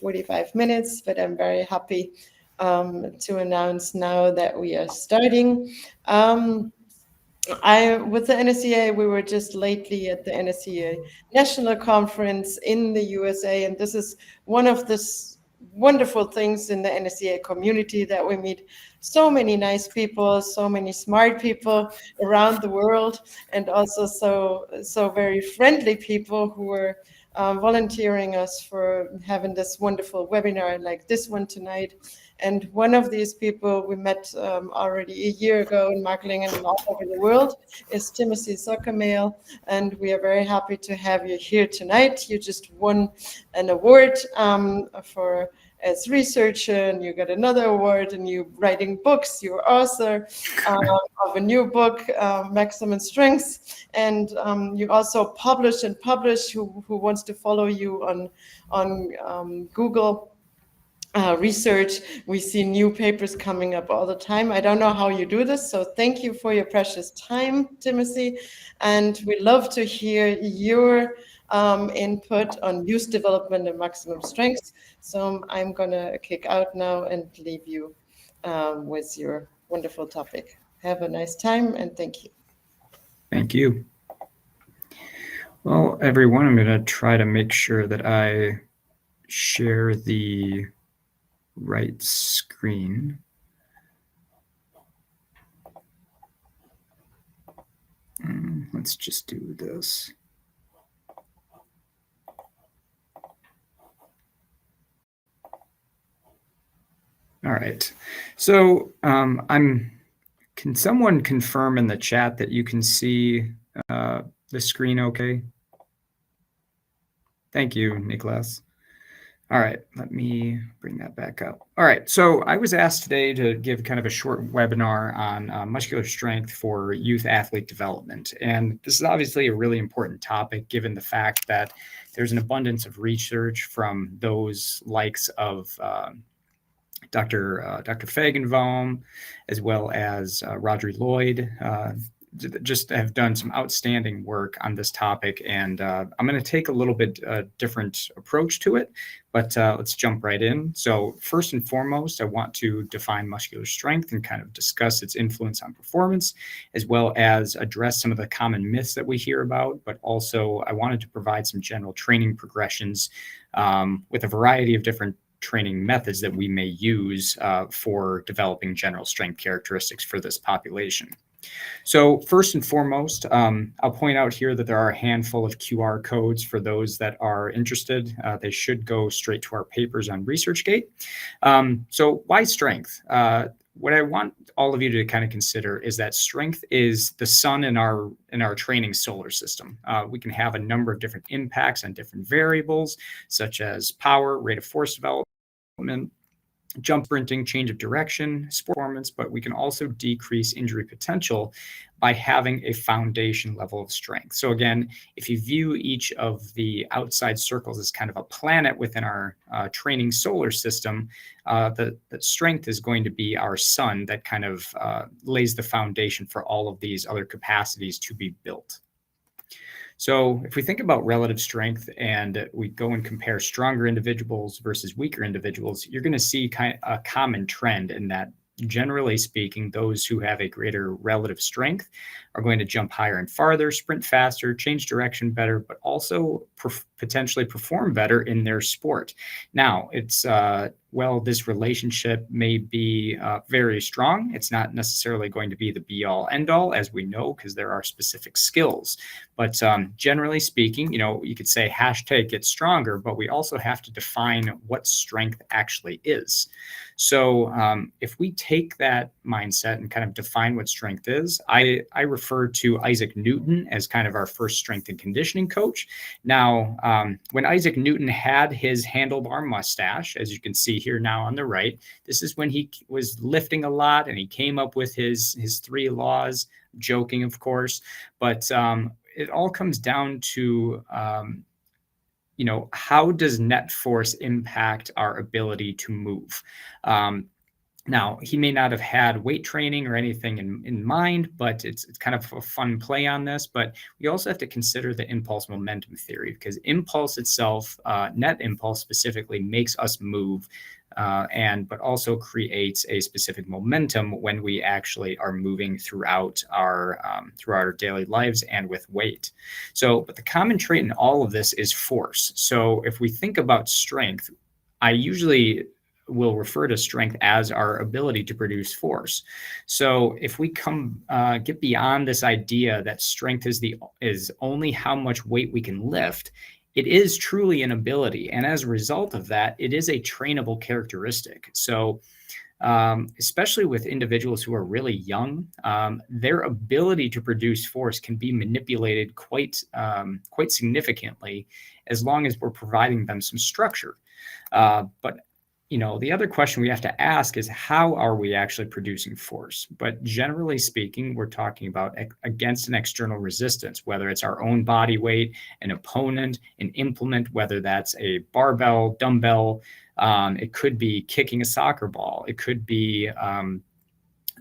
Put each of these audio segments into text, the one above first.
45 minutes, but I'm very happy to announce now that we are starting. With the NSCA, we were just lately at the NSCA National Conference in the USA, and this is one of the wonderful things in the NSCA community, that we meet so many nice people, so many smart people around the world, and also so very friendly people who are volunteering us for having this wonderful webinar like this one tonight. And one of these people we met already a year ago in marketing and all over the world is Timothy Suchomel, and we are very happy to have you here tonight. You just won an award for as researcher, and you got another award, and you writing books. You're author of a new book, Maximum Strengths, and you also publish. Who wants to follow you on Google research, we see new papers coming up all the time. I don't know how you do this, so thank you for your precious time, Timothy, and we love to hear your input on youth development and maximum strengths. So I'm gonna kick out now and leave you with your wonderful topic. Have a nice time, and thank you. Thank you. Well, everyone, I'm gonna try to make sure that I share the right screen. Let's just do this. All right. So can someone confirm in the chat that you can see the screen okay? Thank you, Nicholas. All right, let me bring that back up. All right, so I was asked today to give kind of a short webinar on muscular strength for youth athlete development. And this is obviously a really important topic, given the fact that there's an abundance of research from those likes of Dr. Fagenbaum, as well as Roger Lloyd, just have done some outstanding work on this topic. And I'm going to take a little bit different approach to it, but let's jump right in. So first and foremost, I want to define muscular strength and kind of discuss its influence on performance, as well as address some of the common myths that we hear about. But also I wanted to provide some general training progressions with a variety of different training methods that we may use for developing general strength characteristics for this population. So first and foremost, I'll point out here that there are a handful of QR codes for those that are interested. They should go straight to our papers on ResearchGate. So why strength? What I want all of you to kind of consider is that strength is the sun in our training solar system. We can have a number of different impacts on different variables, such as power, rate of force development, jump sprinting, change of direction, performance, but we can also decrease injury potential by having a foundation level of strength. So again, if you view each of the outside circles as kind of a planet within our training solar system, the strength is going to be our sun that kind of lays the foundation for all of these other capacities to be built. So if we think about relative strength and we go and compare stronger individuals versus weaker individuals, you're going to see kind of a common trend in that, generally speaking, those who have a greater relative strength are going to jump higher and farther, sprint faster, change direction better, but also potentially perform better in their sport. Now, it's well, this relationship may be very strong. It's not necessarily going to be the be-all, end-all, as we know, because there are specific skills. But generally speaking, you could say hashtag get stronger, but we also have to define what strength actually is. So if we take that mindset and kind of define what strength is, I refer to Isaac Newton as kind of our first strength and conditioning coach. Now, when Isaac Newton had his handlebar mustache, as you can see here now on the right, this is when he was lifting a lot and he came up with his 3 laws, joking, of course, but it all comes down to how does net force impact our ability to move? Now, he may not have had weight training or anything in mind, but it's kind of a fun play on this. But we also have to consider the impulse momentum theory, because impulse itself, net impulse specifically, makes us move, but also creates a specific momentum when we actually are moving throughout our daily lives and with weight. So, but the common trait in all of this is force. So if we think about strength, I usually will refer to strength as our ability to produce force. So if we get beyond this idea that strength is only how much weight we can lift, it is truly an ability, and as a result of that, it is a trainable characteristic. So especially with individuals who are really young, their ability to produce force can be manipulated quite significantly, as long as we're providing them some structure. But the other question we have to ask is, how are we actually producing force? But generally speaking, we're talking about against an external resistance, whether it's our own body weight, an opponent, an implement, whether that's a barbell, dumbbell. It could be kicking a soccer ball. It could be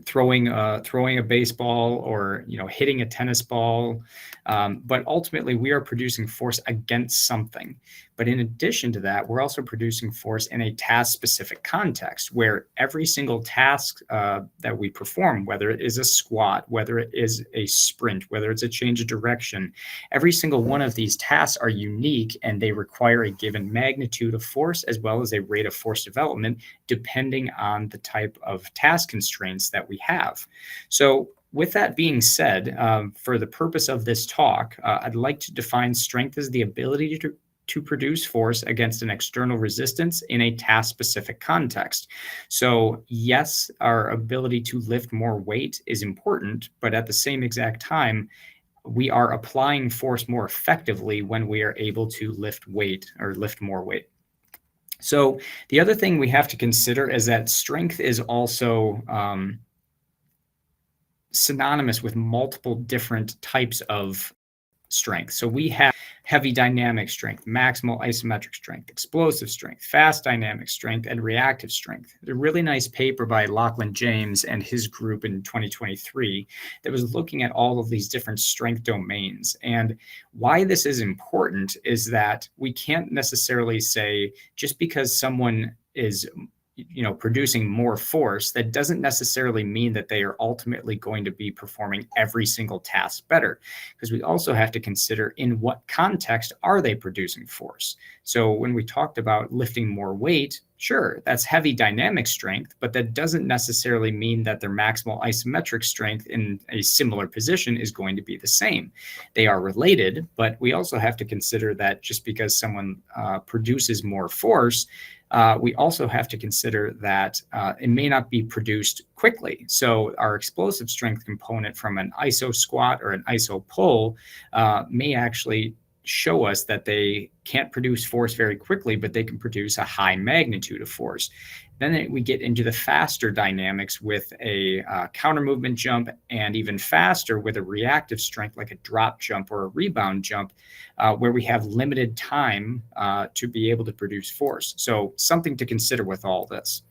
throwing a baseball, or hitting a tennis ball, but ultimately we are producing force against something. But in addition to that, we're also producing force in a task specific context, where every single task that we perform, whether it is a squat, whether it is a sprint, whether it's a change of direction, every single one of these tasks are unique, and they require a given magnitude of force as well as a rate of force development, depending on the type of task constraints that we have. So with that being said, for the purpose of this talk, I'd like to define strength as the ability to produce force against an external resistance in a task-specific context. So yes, our ability to lift more weight is important, but at the same exact time, we are applying force more effectively when we are able to lift weight or lift more weight. So the other thing we have to consider is that strength is also synonymous with multiple different types of strength. So we have heavy dynamic strength, maximal isometric strength, explosive strength, fast dynamic strength, and reactive strength. There's a really nice paper by Lachlan James and his group in 2023 that was looking at all of these different strength domains. And why this is important is that we can't necessarily say just because someone is producing more force, that doesn't necessarily mean that they are ultimately going to be performing every single task better, because we also have to consider in what context are they producing force. So when we talked about lifting more weight, sure, that's heavy dynamic strength, but that doesn't necessarily mean that their maximal isometric strength in a similar position is going to be the same. They are related, but we also have to consider that just because someone produces more force, we also have to consider that it may not be produced quickly. So our explosive strength component from an iso squat or an iso pull may actually show us that they can't produce force very quickly, but they can produce a high magnitude of force. Then we get into the faster dynamics with a counter movement jump, and even faster with a reactive strength like a drop jump or a rebound jump, where we have limited time to be able to produce force. So something to consider with all this.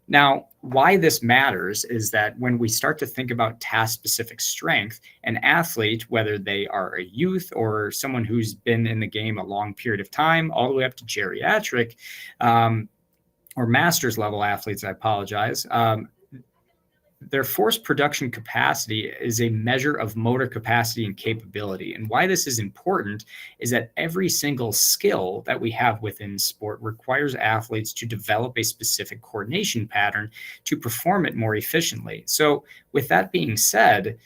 Now, why this matters is that when we start to think about task-specific strength, an athlete, whether they are a youth or someone who's been in the game a long period of time, all the way up to geriatric, or master's level athletes, I apologize, their force production capacity is a measure of motor capacity and capability. And why this is important is that every single skill that we have within sport requires athletes to develop a specific coordination pattern to perform it more efficiently. So with that being said,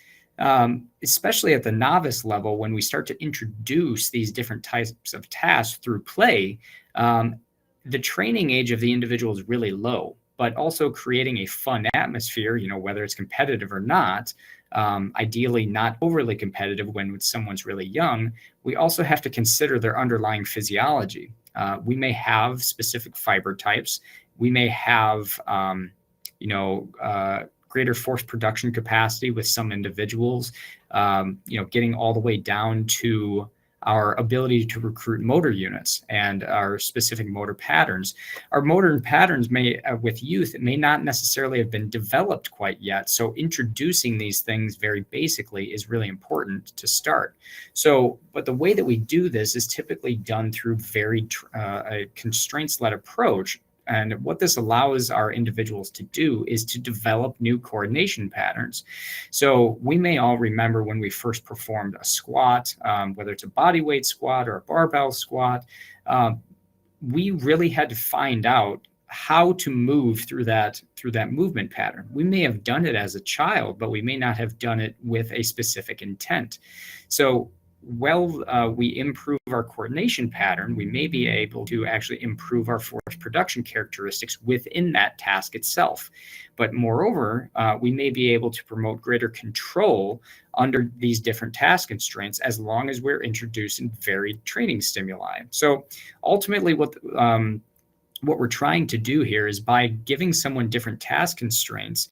especially at the novice level, when we start to introduce these different types of tasks through play, the training age of the individual is really low, but also creating a fun atmosphere, whether it's competitive or not, ideally not overly competitive when someone's really young. We also have to consider their underlying physiology. We may have specific fiber types. We may have, greater force production capacity with some individuals, getting all the way down to our ability to recruit motor units and our specific motor patterns. Our motor patterns may, with youth, it may not necessarily have been developed quite yet. So introducing these things very basically is really important to start. So, but the way that we do this is typically done through a constraints-led approach. And what this allows our individuals to do is to develop new coordination patterns. So we may all remember when we first performed a squat, whether it's a body weight squat or a barbell squat, we really had to find out how to move through that movement pattern. We may have done it as a child, but we may not have done it with a specific intent. So we improve our coordination pattern, we may be able to actually improve our force production characteristics within that task itself. But moreover, we may be able to promote greater control under these different task constraints as long as we're introducing varied training stimuli. So ultimately, what we're trying to do here is by giving someone different task constraints,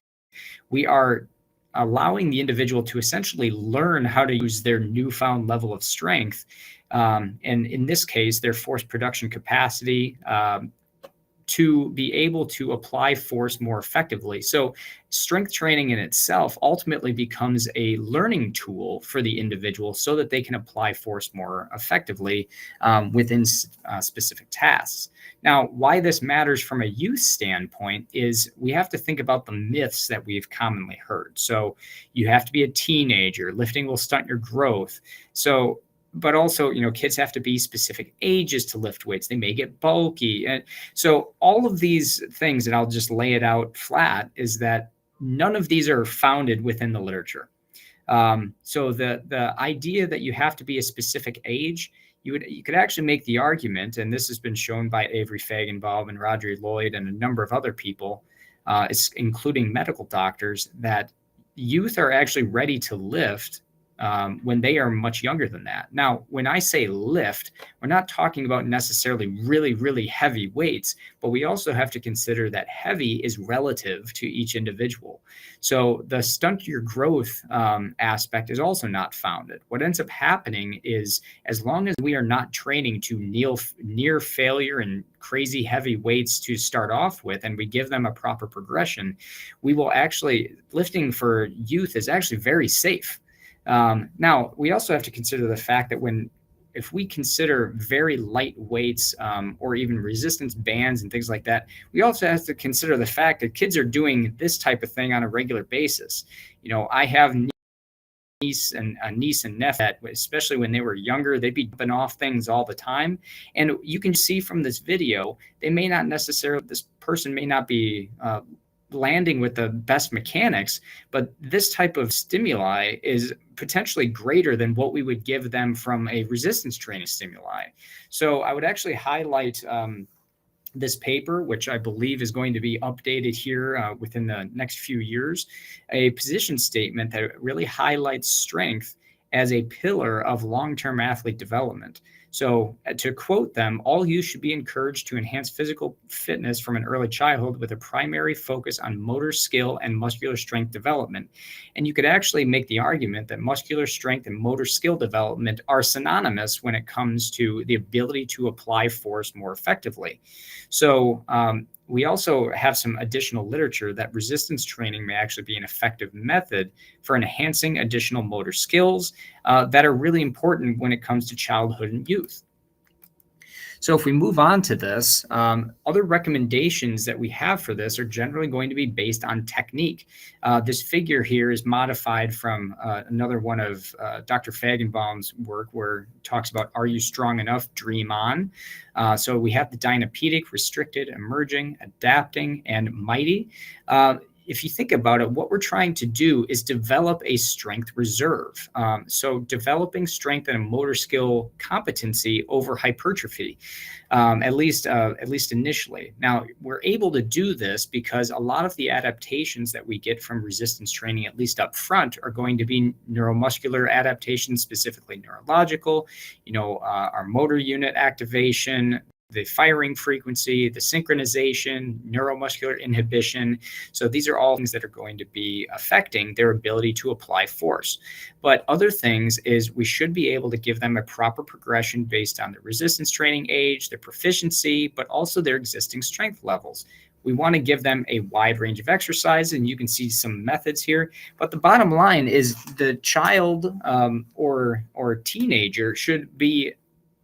we are allowing the individual to essentially learn how to use their newfound level of strength, and in this case, their force production capacity, to be able to apply force more effectively. So strength training in itself ultimately becomes a learning tool for the individual so that they can apply force more effectively within specific tasks. Now, why this matters from a youth standpoint is we have to think about the myths that we've commonly heard. So you have to be a teenager, lifting will stunt your growth. So but also, kids have to be specific ages to lift weights. They may get bulky. And so all of these things, and I'll just lay it out flat, is that none of these are founded within the literature. So the idea that you have to be a specific age, you could actually make the argument, and this has been shown by Avery Feigenbaum and Roger Lloyd and a number of other people, including medical doctors, that youth are actually ready to lift when they are much younger than that. Now, when I say lift, we're not talking about necessarily really, really heavy weights, but we also have to consider that heavy is relative to each individual. So the stunt your growth aspect is also not founded. What ends up happening is as long as we are not training to near failure and crazy heavy weights to start off with, and we give them a proper progression, we will actually, lifting for youth is actually very safe. Now, we also have to consider the fact that if we consider very light weights or even resistance bands and things like that, we also have to consider the fact that kids are doing this type of thing on a regular basis. I have niece and nephew that, especially when they were younger, they'd be jumping off things all the time. And you can see from this video, this person may not be landing with the best mechanics, but this type of stimuli is potentially greater than what we would give them from a resistance training stimuli. So I would actually highlight this paper, which I believe is going to be updated here within the next few years, a position statement that really highlights strength as a pillar of long-term athlete development. So to quote them, all youth should be encouraged to enhance physical fitness from an early childhood with a primary focus on motor skill and muscular strength development. And you could actually make the argument that muscular strength and motor skill development are synonymous when it comes to the ability to apply force more effectively. So we also have some additional literature that resistance training may actually be an effective method for enhancing additional motor skills that are really important when it comes to childhood and youth. So if we move on to this, other recommendations that we have for this are generally going to be based on technique. This figure here is modified from another one of Dr. Feigenbaum's work, where it talks about, are you strong enough? Dream on. So we have the dynapedic, restricted, emerging, adapting, and mighty. If you think about it, what we're trying to do is develop a strength reserve. So developing strength and a motor skill competency over hypertrophy, at least initially. Now, we're able to do this because a lot of the adaptations that we get from resistance training, at least up front, are going to be neuromuscular adaptations, specifically neurological, our motor unit activation, the firing frequency, the synchronization, neuromuscular inhibition. So these are all things that are going to be affecting their ability to apply force. But other things is we should be able to give them a proper progression based on their resistance training age, their proficiency, but also their existing strength levels. We want to give them a wide range of exercises, and you can see some methods here. But the bottom line is the child or teenager should be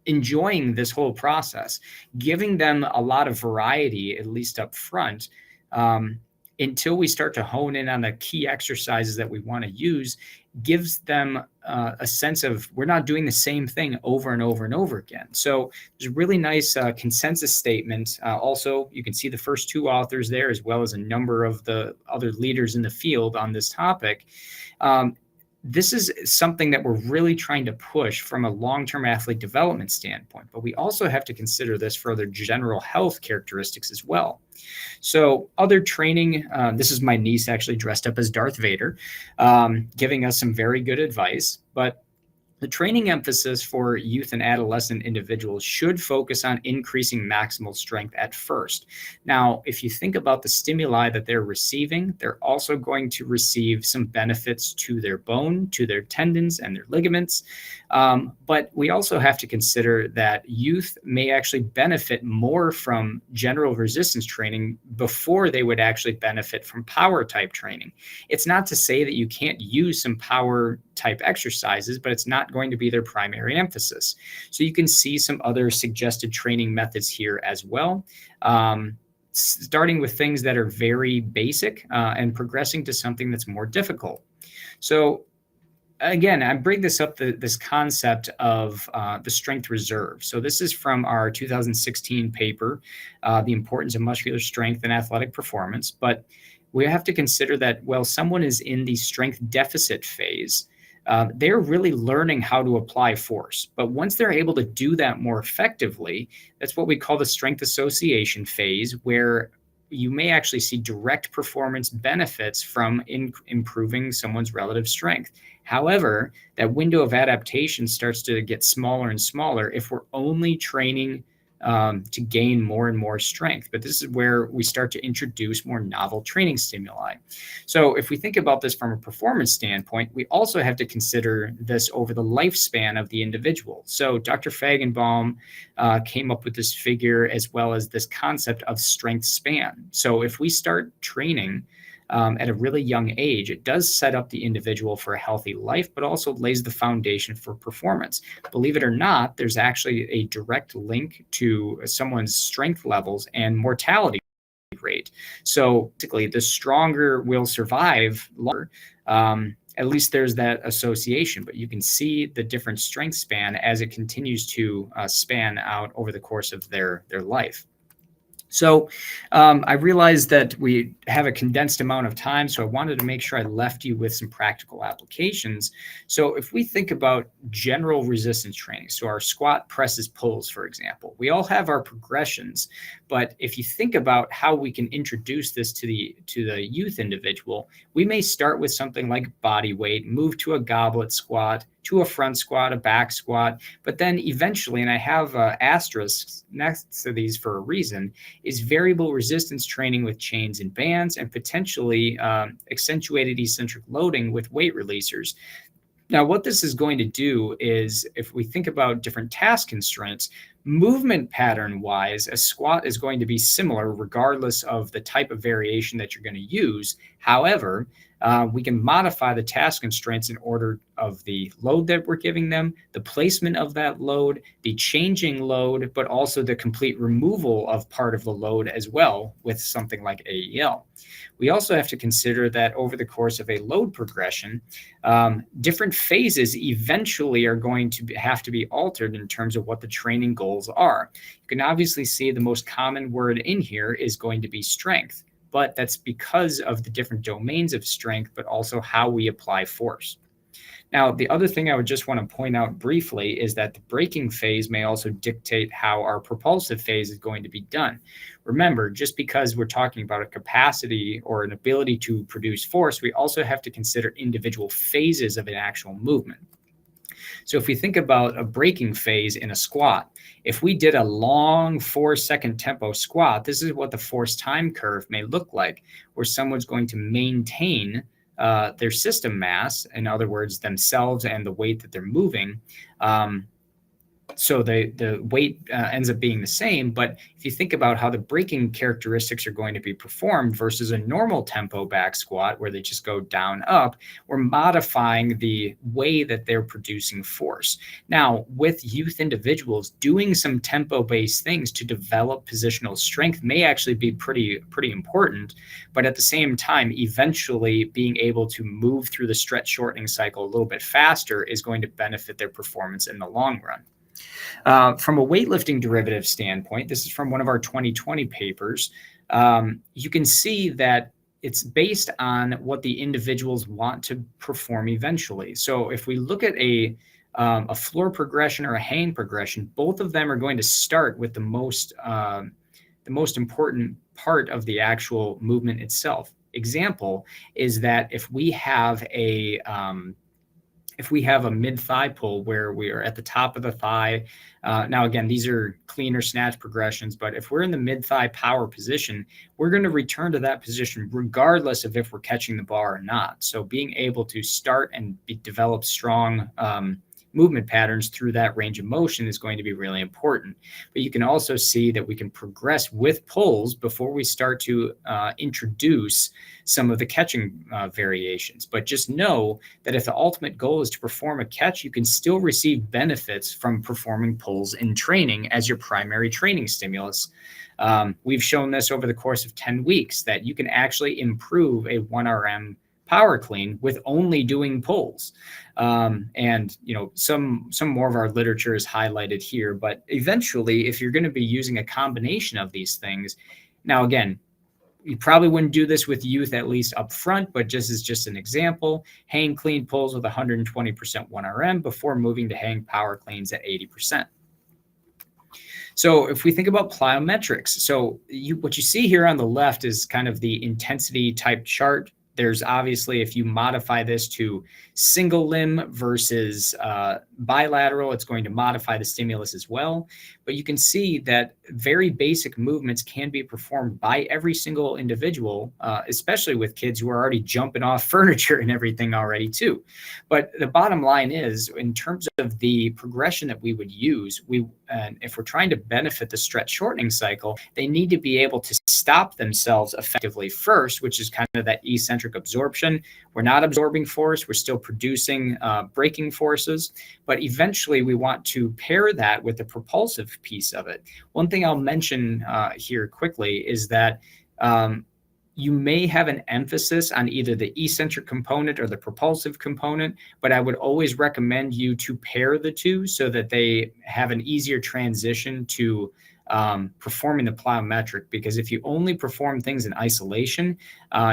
enjoying this whole process, giving them a lot of variety, at least up front, until we start to hone in on the key exercises that we want to use, gives them a sense of we're not doing the same thing over and over and over again. So there's a really nice consensus statement. Also, you can see the first two authors there, as well as a number of the other leaders in the field on this topic. This is something that we're really trying to push from a long-term athlete development standpoint, but we also have to consider this for other general health characteristics as well. So other training, this is my niece actually dressed up as Darth Vader, giving us some very good advice, but the training emphasis for youth and adolescent individuals should focus on increasing maximal strength at first. Now, if you think about the stimuli that they're receiving, they're also going to receive some benefits to their bone, to their tendons and their ligaments. But we also have to consider that youth may actually benefit more from general resistance training before they would actually benefit from power type training. It's not to say that you can't use some power type exercises, but it's not going to be their primary emphasis. So you can see some other suggested training methods here as well. Starting with things that are very basic and progressing to something that's more difficult. So again, I bring this up, this concept of the strength reserve. So this is from our 2016 paper, The Importance of Muscular Strength and Athletic Performance. But we have to consider that while someone is in the strength deficit phase, they're really learning how to apply force. But once they're able to do that more effectively, that's what we call the strength association phase, where you may actually see direct performance benefits from improving someone's relative strength. However, that window of adaptation starts to get smaller and smaller if we're only training to gain more and more strength. But this is where we start to introduce more novel training stimuli. So if we think about this from a performance standpoint, we also have to consider this over the lifespan of the individual. So Dr. Feigenbaum came up with this figure, as well as this concept of strength span. So if we start training at a really young age, it does set up the individual for a healthy life, but also lays the foundation for performance. Believe it or not, there's actually a direct link to someone's strength levels and mortality rate. So basically, the stronger will survive longer. At least there's that association, but you can see the different strength span as it continues to span out over the course of their life. So I realized that we have a condensed amount of time, so I wanted to make sure I left you with some practical applications. So if we think about general resistance training, so our squat, presses, pulls, for example, we all have our progressions, but if you think about how we can introduce this to the youth individual, we may start with something like body weight, move to a goblet squat, to a front squat, a back squat, but then eventually, and I have asterisks next to these for a reason, is variable resistance training with chains and bands, and potentially accentuated eccentric loading with weight releasers. Now, what this is going to do is, if we think about different task constraints, movement pattern wise, a squat is going to be similar regardless of the type of variation that you're going to use. However, we can modify the task constraints in order of the load that we're giving them, the placement of that load, the changing load, but also the complete removal of part of the load as well with something like AEL. We also have to consider that over the course of a load progression, different phases eventually are going to have to be altered in terms of what the training goals are. You can obviously see the most common word in here is going to be strength, but that's because of the different domains of strength, but also how we apply force. Now, the other thing I would just want to point out briefly is that the braking phase may also dictate how our propulsive phase is going to be done. Remember, just because we're talking about a capacity or an ability to produce force, we also have to consider individual phases of an actual movement. So if we think about a braking phase in a squat, if we did a long 4-second tempo squat, this is what the force time curve may look like, where someone's going to maintain their system mass, in other words, themselves and the weight that they're moving. So the weight ends up being the same, but if you think about how the braking characteristics are going to be performed versus a normal tempo back squat where they just go down up, we're modifying the way that they're producing force. Now, with youth individuals, doing some tempo-based things to develop positional strength may actually be pretty important, but at the same time, eventually being able to move through the stretch shortening cycle a little bit faster is going to benefit their performance in the long run. From a weightlifting derivative standpoint, this is from one of our 2020 papers, you can see that it's based on what the individuals want to perform eventually. So if we look at a floor progression or a hang progression, both of them are going to start with the most important part of the actual movement itself. Example is that if we have a mid-thigh pull where we are at the top of the thigh, now again, these are cleaner snatch progressions, but if we're in the mid-thigh power position, we're going to return to that position regardless of if we're catching the bar or not. So being able to start and develop strong movement patterns through that range of motion is going to be really important. But you can also see that we can progress with pulls before we start to introduce some of the catching variations. But just know that if the ultimate goal is to perform a catch, you can still receive benefits from performing pulls in training as your primary training stimulus. We've shown this over the course of 10 weeks that you can actually improve a 1RM power clean with only doing pulls. And some more of our literature is highlighted here, but eventually if you're going to be using a combination of these things, now again, you probably wouldn't do this with youth, at least up front, but just an example, hang clean pulls with 120% 1RM before moving to hang power cleans at 80%. So if we think about plyometrics, so what you see here on the left is kind of the intensity type chart. There's obviously, if you modify this to single limb versus bilateral, it's going to modify the stimulus as well. But you can see that very basic movements can be performed by every single individual, especially with kids who are already jumping off furniture and everything already too. But the bottom line is, in terms of the progression that we would use, if we're trying to benefit the stretch shortening cycle, they need to be able to stop themselves effectively first, which is kind of that eccentric absorption. We're not absorbing force, we're still producing braking forces, but eventually we want to pair that with the propulsive piece of it. One thing I'll mention here quickly is that you may have an emphasis on either the eccentric component or the propulsive component, but I would always recommend you to pair the two so that they have an easier transition to performing the plyometric, because if you only perform things in isolation,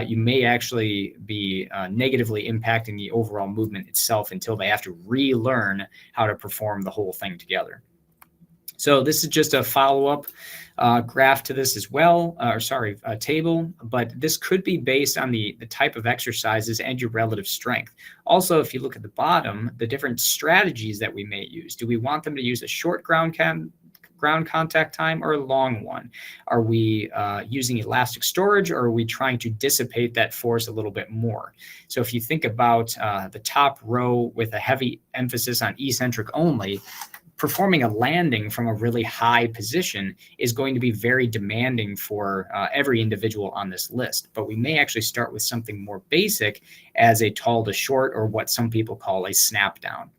you may actually be negatively impacting the overall movement itself until they have to relearn how to perform the whole thing together. So this is just a follow-up graph to this as well, table, but this could be based on the type of exercises and your relative strength. Also, if you look at the bottom, the different strategies that we may use. Do we want them to use a short ground contact time or a long one? Are we using elastic storage, or are we trying to dissipate that force a little bit more? So if you think about the top row with a heavy emphasis on eccentric only, performing a landing from a really high position is going to be very demanding for every individual on this list. But we may actually start with something more basic as a tall to short, or what some people call a snap down.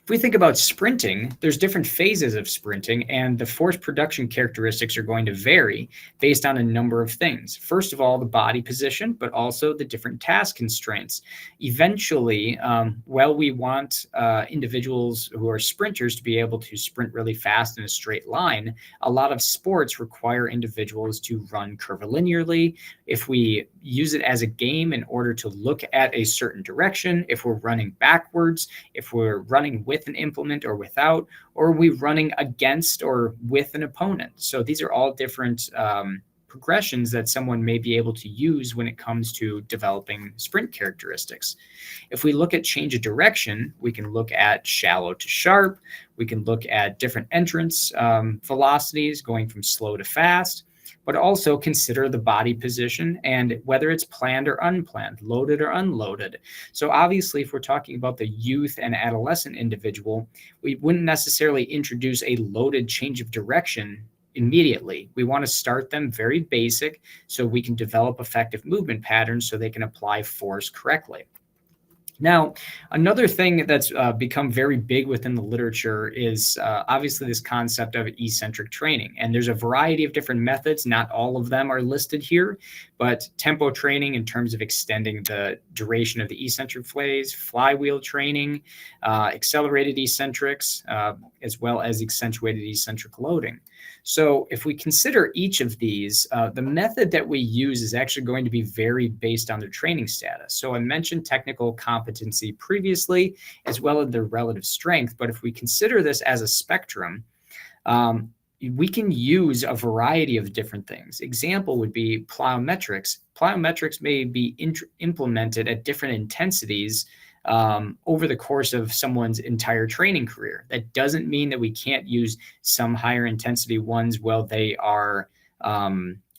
If we think about sprinting, there's different phases of sprinting, and the force production characteristics are going to vary based on a number of things. First of all, the body position, but also the different task constraints. Eventually, while we want individuals who are sprinters to be able to sprint really fast in a straight line, a lot of sports require individuals to run curvilinearly. If we use it as a game in order to look at a certain direction, if we're running backwards, if we're running with an implement or without, or are we running against or with an opponent? So these are all different progressions that someone may be able to use when it comes to developing sprint characteristics. If we look at change of direction, we can look at shallow to sharp. We can look at different entrance velocities going from slow to fast, but also consider the body position and whether it's planned or unplanned, loaded or unloaded. So obviously, if we're talking about the youth and adolescent individual, we wouldn't necessarily introduce a loaded change of direction immediately. We want to start them very basic so we can develop effective movement patterns so they can apply force correctly. Now, another thing that's become very big within the literature is obviously this concept of eccentric training. And there's a variety of different methods. Not all of them are listed here, but tempo training in terms of extending the duration of the eccentric phase, flywheel training, accelerated eccentrics, as well as accentuated eccentric loading. So if we consider each of these, the method that we use is actually going to be varied based on their training status. So I mentioned technical competency previously, as well as their relative strength. But if we consider this as a spectrum, we can use a variety of different things. Example would be plyometrics. Plyometrics may be implemented at different intensities over the course of someone's entire training career. That doesn't mean that we can't use some higher intensity ones while they are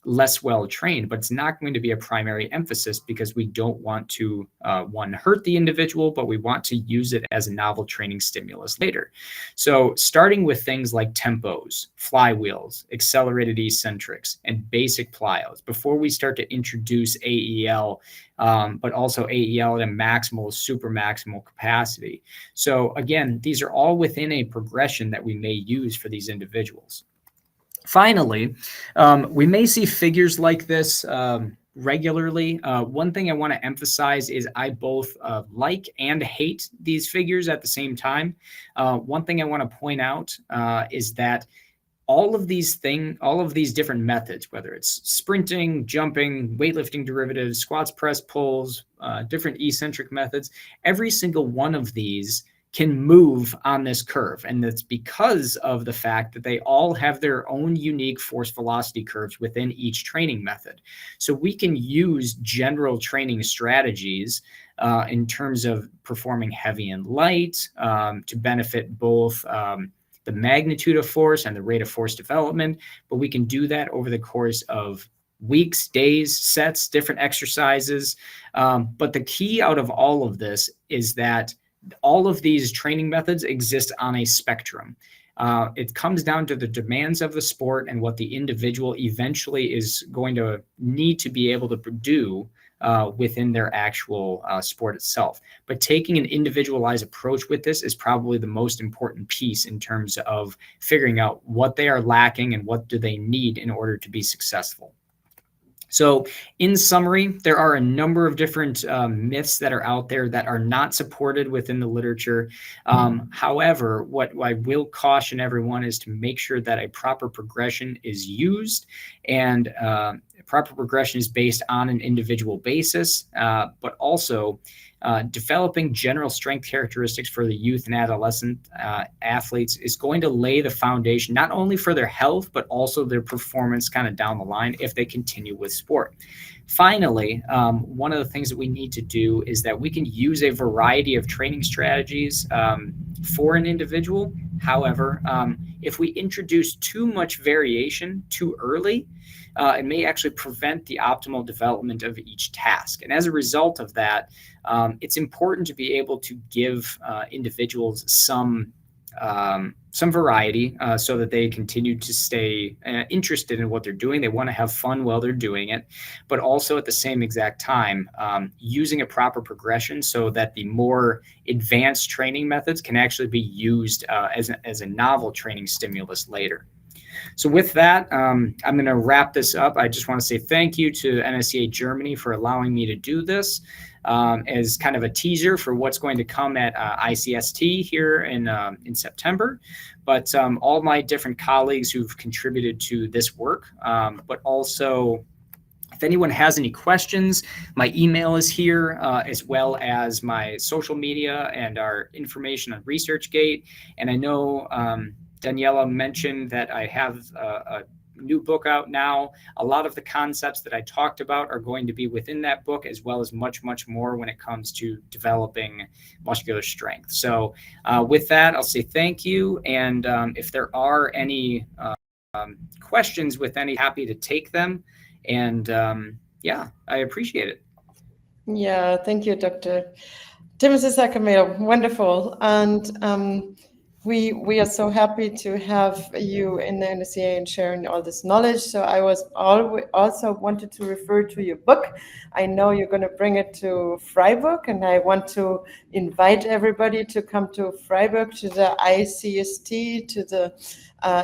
less well trained, but it's not going to be a primary emphasis because we don't want to, one, hurt the individual, but we want to use it as a novel training stimulus later. So starting with things like tempos, flywheels, accelerated eccentrics, and basic plyos before we start to introduce AEL, but also AEL at a maximal, super maximal capacity. So again, these are all within a progression that we may use for these individuals. Finally, we may see figures like this regularly. One thing I want to emphasize is I both like and hate these figures at the same time. One thing I want to point out is that all of these different methods, whether it's sprinting, jumping, weightlifting derivatives, squats, press, pulls, different eccentric methods, every single one of these can move on this curve. And that's because of the fact that they all have their own unique force velocity curves within each training method. So we can use general training strategies in terms of performing heavy and light to benefit both the magnitude of force and the rate of force development, but we can do that over the course of weeks, days, sets, different exercises. But the key out of all of this is that all of these training methods exist on a spectrum. It comes down to the demands of the sport and what the individual eventually is going to need to be able to do within their actual sport itself. But taking an individualized approach with this is probably the most important piece in terms of figuring out what they are lacking and what do they need in order to be successful. So in summary, there are a number of different myths that are out there that are not supported within the literature. However, what I will caution everyone is to make sure that a proper progression is used, and proper progression is based on an individual basis, but also developing general strength characteristics for the youth and adolescent athletes is going to lay the foundation not only for their health, but also their performance kind of down the line if they continue with sport. Finally, one of the things that we need to do is that we can use a variety of training strategies for an individual. However, if we introduce too much variation too early, it may actually prevent the optimal development of each task. And as a result of that, it's important to be able to give individuals some variety so that they continue to stay interested in what they're doing. They want to have fun while they're doing it, but also at the same exact time, using a proper progression so that the more advanced training methods can actually be used as a novel training stimulus later. So with that, I'm going to wrap this up. I just want to say thank you to NSCA Germany for allowing me to do this as kind of a teaser for what's going to come at ICST here in September. But all my different colleagues who've contributed to this work, but also if anyone has any questions, my email is here, as well as my social media and our information on ResearchGate. And I know Daniela mentioned that I have new book out now. A lot of the concepts that I talked about are going to be within that book, as well as much, much more when it comes to developing muscular strength. So with that, I'll say thank you. And if there are any questions with any, happy to take them. And yeah, I appreciate it. Yeah, thank you, Dr. Timothy Suchomel. Wonderful. And we are so happy to have you in the NSCA and sharing all this knowledge. So I was also wanted to refer to your book. I know you're going to bring it to Freiburg, and I want to invite everybody to come to Freiburg, to the ICST, to the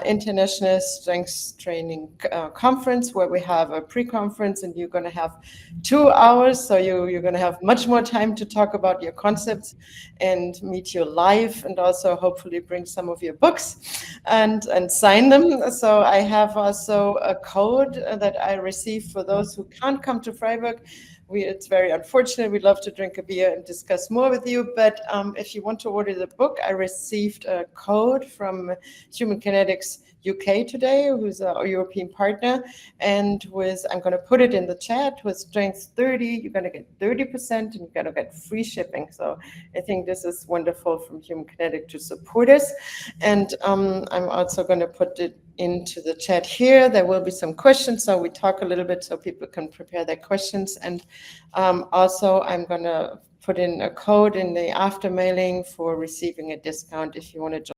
International Strength Training Conference, where we have a pre-conference, and you're going to have 2 hours. So you're going to have much more time to talk about your concepts and meet you live, and also hopefully bring some of your books and sign them. So I have also a code that I received for those who can't come to Freiburg. It's very unfortunate. We'd love to drink a beer and discuss more with you. But if you want to order the book, I received a code from Human Kinetics UK today, who's a European partner. And I'm going to put it in the chat, with strength 30, you're going to get 30%, and you're going to get free shipping. So I think this is wonderful from Human Kinetic to support us. And I'm also going to put it into the chat here. There will be some questions, so we talk a little bit so people can prepare their questions. And also I'm going to put in a code in the after mailing for receiving a discount if you want to